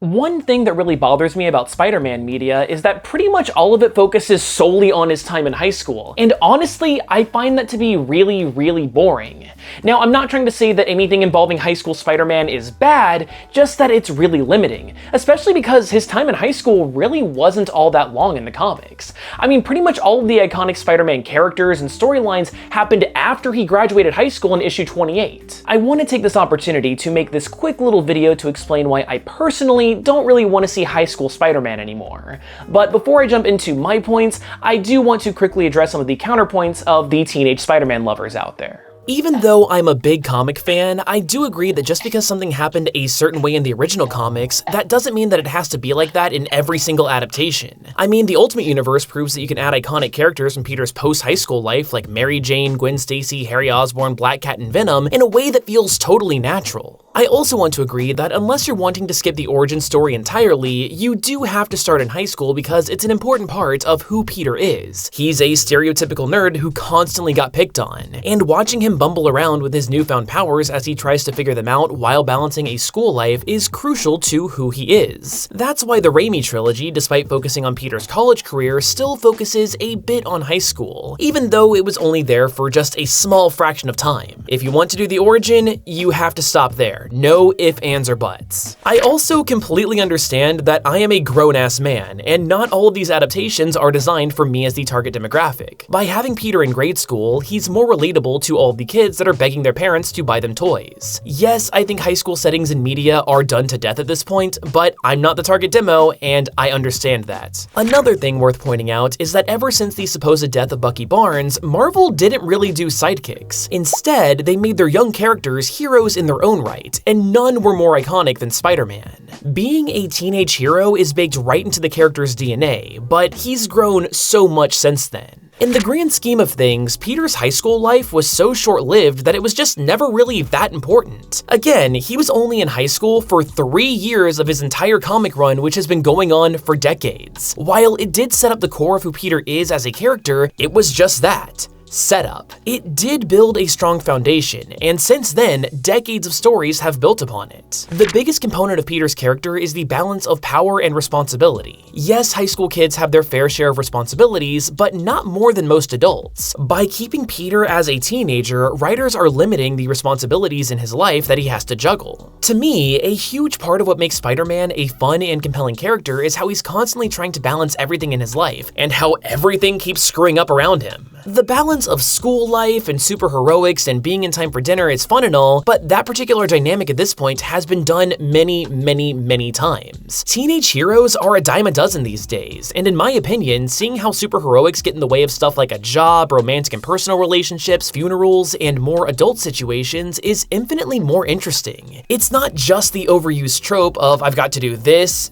One thing that really bothers me about Spider-Man media is that pretty much all of it focuses solely on his time in high school, and honestly, I find that to be really, really boring. Now, I'm not trying to say that anything involving high school Spider-Man is bad, just that it's really limiting, especially because his time in high school really wasn't all that long in the comics. I mean, pretty much all of the iconic Spider-Man characters and storylines happened after he graduated high school in issue 28. I want to take this opportunity to make this quick little video to explain why I personally don't really want to see high school Spider-Man anymore. But before I jump into my points, I do want to quickly address some of the counterpoints of the teenage Spider-Man lovers out there. Even though I'm a big comic fan, I do agree that just because something happened a certain way in the original comics, that doesn't mean that it has to be like that in every single adaptation. I mean, the Ultimate Universe proves that you can add iconic characters from Peter's post-high school life like Mary Jane, Gwen Stacy, Harry Osborn, Black Cat, and Venom in a way that feels totally natural. I also want to agree that unless you're wanting to skip the origin story entirely, you do have to start in high school because it's an important part of who Peter is. He's a stereotypical nerd who constantly got picked on, and watching him bumble around with his newfound powers as he tries to figure them out while balancing a school life is crucial to who he is. That's why the Raimi trilogy, despite focusing on Peter's college career, still focuses a bit on high school, even though it was only there for just a small fraction of time. If you want to do the origin, you have to stop there. No ifs, ands, or buts. I also completely understand that I am a grown-ass man, and not all of these adaptations are designed for me as the target demographic. By having Peter in grade school, he's more relatable to all of the kids that are begging their parents to buy them toys. Yes, I think high school settings in media are done to death at this point, but I'm not the target demo, and I understand that. Another thing worth pointing out is that ever since the supposed death of Bucky Barnes, Marvel didn't really do sidekicks. Instead, they made their young characters heroes in their own right, and none were more iconic than Spider-Man. Being a teenage hero is baked right into the character's DNA, but he's grown so much since then. In the grand scheme of things, Peter's high school life was so short-lived that it was just never really that important. Again, he was only in high school for 3 years of his entire comic run, which has been going on for decades. While it did set up the core of who Peter is as a character, it was just that. Setup. It did build a strong foundation, and since then, decades of stories have built upon it. The biggest component of Peter's character is the balance of power and responsibility. Yes, high school kids have their fair share of responsibilities, but not more than most adults. By keeping Peter as a teenager, writers are limiting the responsibilities in his life that he has to juggle. To me, a huge part of what makes Spider-Man a fun and compelling character is how he's constantly trying to balance everything in his life, and how everything keeps screwing up around him. The balance of school life and superheroics and being in time for dinner is fun and all, but that particular dynamic at this point has been done many times. Teenage heroes are a dime a dozen these days, and in my opinion, seeing how superheroics get in the way of stuff like a job, romantic and personal relationships, funerals, and more adult situations is infinitely more interesting. It's not just the overused trope of I've got to do this,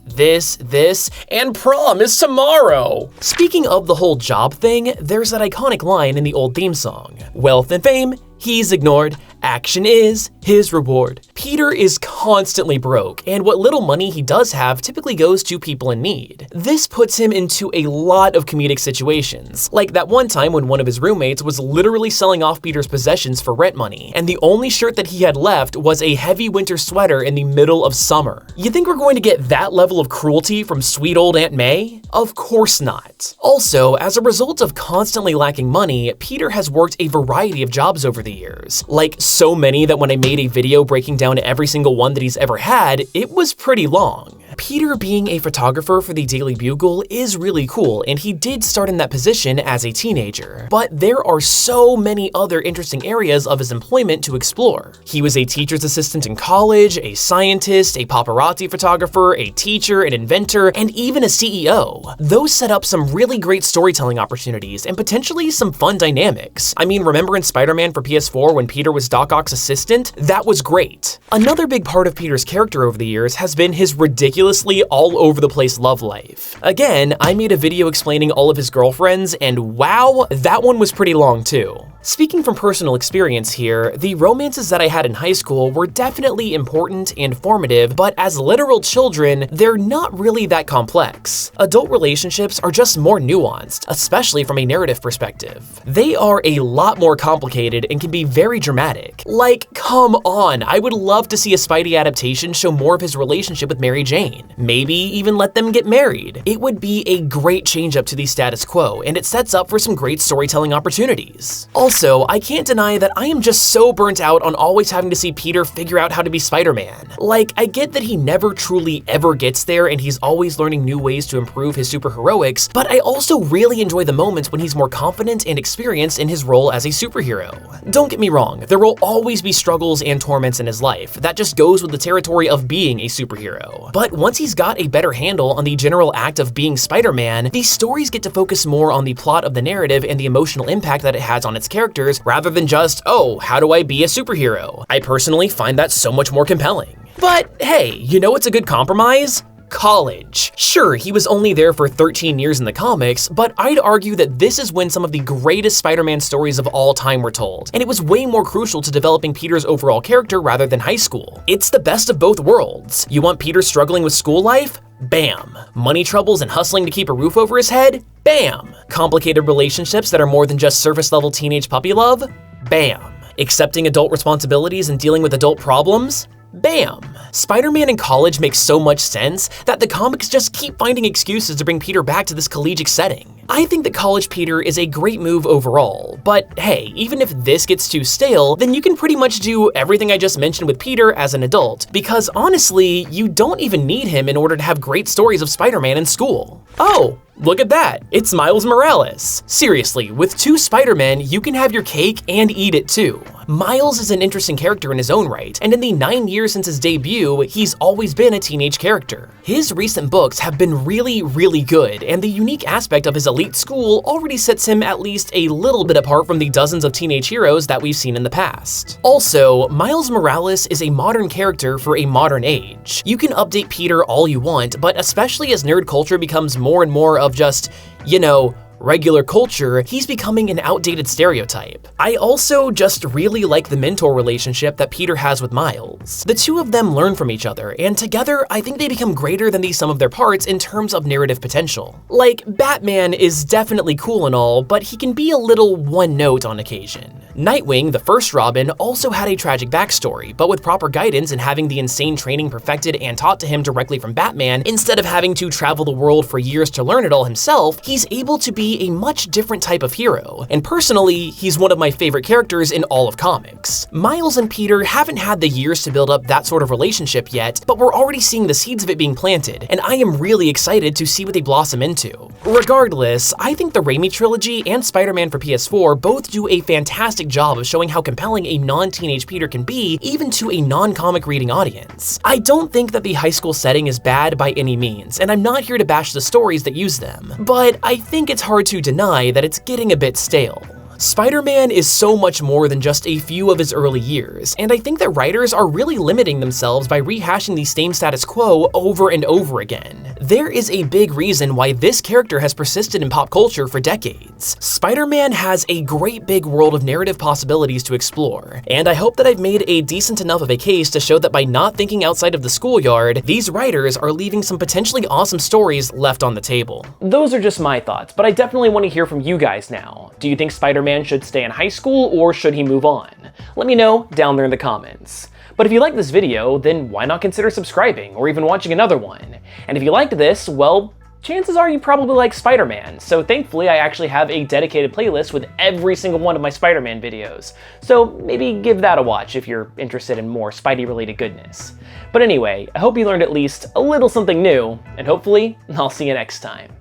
and prom is tomorrow. Speaking of the whole job thing, there's that iconic line in the old theme song. Wealth and fame, he's ignored. Action is his reward. Peter is constantly broke, and what little money he does have typically goes to people in need. This puts him into a lot of comedic situations, like that one time when one of his roommates was literally selling off Peter's possessions for rent money, and the only shirt that he had left was a heavy winter sweater in the middle of summer. You think we're going to get that level of cruelty from sweet old Aunt May? Of course not. Also, as a result of constantly lacking money, Peter has worked a variety of jobs over the years, like so many that when I made a video breaking down every single one that he's ever had, it was pretty long. Peter being a photographer for the Daily Bugle is really cool, and he did start in that position as a teenager. But there are so many other interesting areas of his employment to explore. He was a teacher's assistant in college, a scientist, a paparazzi photographer, a teacher, an inventor, and even a CEO. Those set up some really great storytelling opportunities and potentially some fun dynamics. I mean, remember in Spider-Man for PS4 when Peter was Doc Ock's assistant? That was great. Another big part of Peter's character over the years has been his ridiculously all over the place love life. Again, I made a video explaining all of his girlfriends, and wow, that one was pretty long too. Speaking from personal experience here, the romances that I had in high school were definitely important and formative, but as literal children, they're not really that complex. Adult relationships are just more nuanced, especially from a narrative perspective. They are a lot more complicated and can be very dramatic. Like, come on, I would love to see a Spidey adaptation show more of his relationship with Mary Jane. Maybe even let them get married. It would be a great change up to the status quo, and it sets up for some great storytelling opportunities. Also, I can't deny that I am just so burnt out on always having to see Peter figure out how to be Spider-Man. Like, I get that he never truly ever gets there and he's always learning new ways to improve his superheroics, but I also really enjoy the moments when he's more confident and experienced in his role as a superhero. Don't get me wrong, there will always be struggles and torments in his life. That just goes with the territory of being a superhero. But once he's got a better handle on the general act of being Spider-Man, these stories get to focus more on the plot of the narrative and the emotional impact that it has on its characters, rather than just, oh, how do I be a superhero? I personally find that so much more compelling. But hey, you know what's a good compromise? College. Sure, he was only there for 13 years in the comics, but I'd argue that this is when some of the greatest Spider-Man stories of all time were told, and it was way more crucial to developing Peter's overall character rather than high school. It's the best of both worlds. You want Peter struggling with school life? Bam. Money troubles and hustling to keep a roof over his head? Bam. Complicated relationships that are more than just surface-level teenage puppy love? Bam. Accepting adult responsibilities and dealing with adult problems? Bam! Spider-Man in college makes so much sense that the comics just keep finding excuses to bring Peter back to this collegiate setting. I think that College Peter is a great move overall, but hey, even if this gets too stale, then you can pretty much do everything I just mentioned with Peter as an adult, because honestly, you don't even need him in order to have great stories of Spider-Man in school. Oh, look at that, it's Miles Morales. Seriously, with two Spider-Men, you can have your cake and eat it too. Miles is an interesting character in his own right, and in the 9 years since his debut, he's always been a teenage character. His recent books have been really good, and the unique aspect of his elite school already sets him at least a little bit apart from the dozens of teenage heroes that we've seen in the past. Also, Miles Morales is a modern character for a modern age. You can update Peter all you want, but especially as nerd culture becomes more and more of just, you know, regular culture, he's becoming an outdated stereotype. I also just really like the mentor relationship that Peter has with Miles. The two of them learn from each other, and together I think they become greater than the sum of their parts in terms of narrative potential. Like, Batman is definitely cool and all, but he can be a little one note on occasion. Nightwing, the first Robin, also had a tragic backstory, but with proper guidance and having the insane training perfected and taught to him directly from Batman, instead of having to travel the world for years to learn it all himself, he's able to be a much different type of hero, and personally, he's one of my favorite characters in all of comics. Miles and Peter haven't had the years to build up that sort of relationship yet, but we're already seeing the seeds of it being planted, and I am really excited to see what they blossom into. Regardless, I think the Raimi trilogy and Spider-Man for PS4 both do a fantastic job of showing how compelling a non-teenage Peter can be, even to a non-comic reading audience. I don't think that the high school setting is bad by any means, and I'm not here to bash the stories that use them, but I think it's hard to deny that it's getting a bit stale. Spider-Man is so much more than just a few of his early years, and I think that writers are really limiting themselves by rehashing the same status quo over and over again. There is a big reason why this character has persisted in pop culture for decades. Spider-Man has a great big world of narrative possibilities to explore, and I hope that I've made a decent enough of a case to show that by not thinking outside of the schoolyard, these writers are leaving some potentially awesome stories left on the table. Those are just my thoughts, but I definitely want to hear from you guys now. Do you think Spider-Man should stay in high school, or should he move on? Let me know down there in the comments. But if you like this video, then why not consider subscribing or even watching another one? And if you liked this, well, chances are you probably like Spider-Man, so thankfully I actually have a dedicated playlist with every single one of my Spider-Man videos. So maybe give that a watch if you're interested in more Spidey-related goodness. But anyway, I hope you learned at least a little something new, and hopefully I'll see you next time.